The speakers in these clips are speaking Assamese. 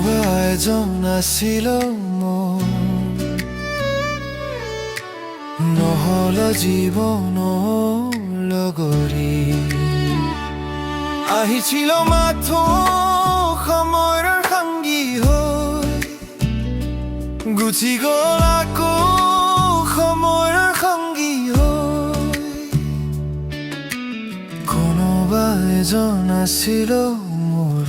কোনোবা এজন আছিল মোৰ, নহ'ল জীৱনৰ লগৰী। আহিছিল মাথো সময়ৰ সংগী হৈ, গুচি গ'ল আকৌ সময়ৰ সংগী হৈ। কোনোবা এজন আছিল মোৰ,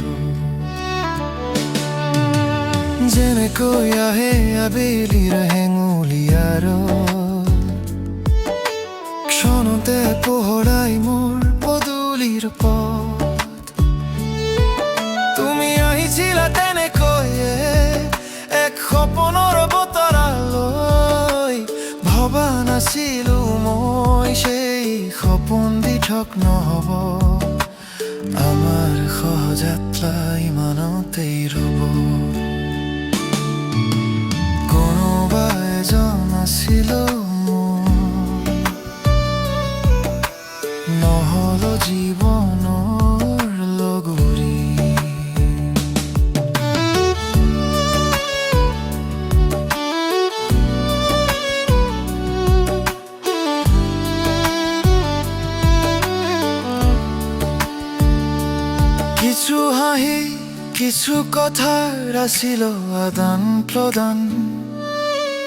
যেনেকৈ আহে আবেলিৰ হেঙুলীয়া ক্ষণতে পোহৰাই মোৰ পদূলিৰ পথ। তুমি আহিছিলা তেনেকৈয়ে এক সপোনৰ বতৰালৈ, ভবা নাছিলো মই সেই সপোন দিঠক নহ'ব, আমাৰ সহযাত্ৰা ইমানতেই ৰ'ব। কোনোবা এজন আছিল মোৰ, নহ'ল জীৱনৰ লগৰী। কিছু হাঁহি কিছু কথাৰ আছিল আদান প্ৰদান,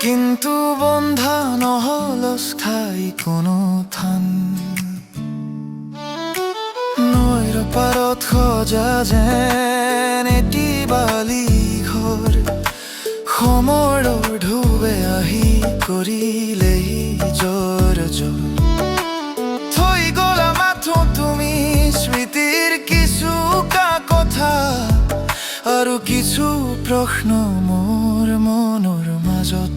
কিন্তু বন্ধা নহ'ল স্থায়ী কোনো থান। নৈৰ পাৰত সজা যেন এটি বালি ঘৰ, সময়ৰ ঢৌৱে আহি কৰিলেহি জৰ জৰ। থৈ গ'লা মাথো তুমি স্মৃতিৰ কিছু কথা, আৰু কিছু প্ৰশ্ন মোৰ মনৰ মাজত।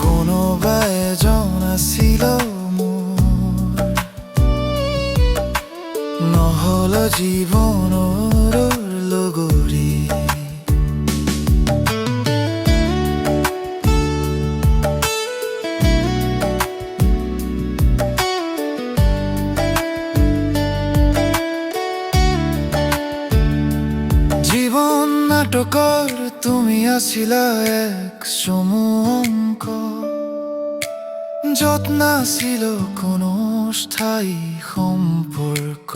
কোনোবা এজন আছিল মোৰ, নহ'ল জীৱনৰ লগৰী। জীৱন নাটকৰ তুমি আছিলা এক চমু অংক, য'ত নাছিল কোনো স্থায়ী সম্পৰ্ক।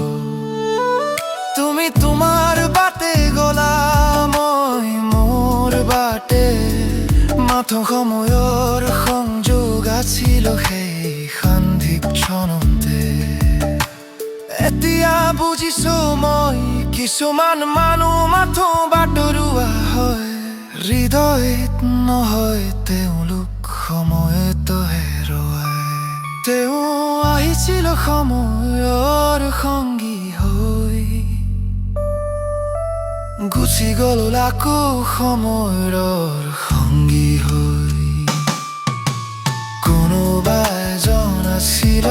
তুমি তোমাৰ বাটে গ'লা, মই মোৰ বাটে, মাথো সময়ৰ সংযোগ আছিল সেই সান্ধিক ক্ষণতে। এতিয়া বুজিছো মই কিছুমান মানুহ মাথো বাটৰুৱা হয়, হৃদয়ত নহয় তেওঁলোক সময়ত হেৰুৱাই। তেওঁ আহিছিল সময়ৰ সংগী হৈ, গুচি গ'ল আকৌ সময়ৰ সংগী হৈ। কোনোবা এজন আছিল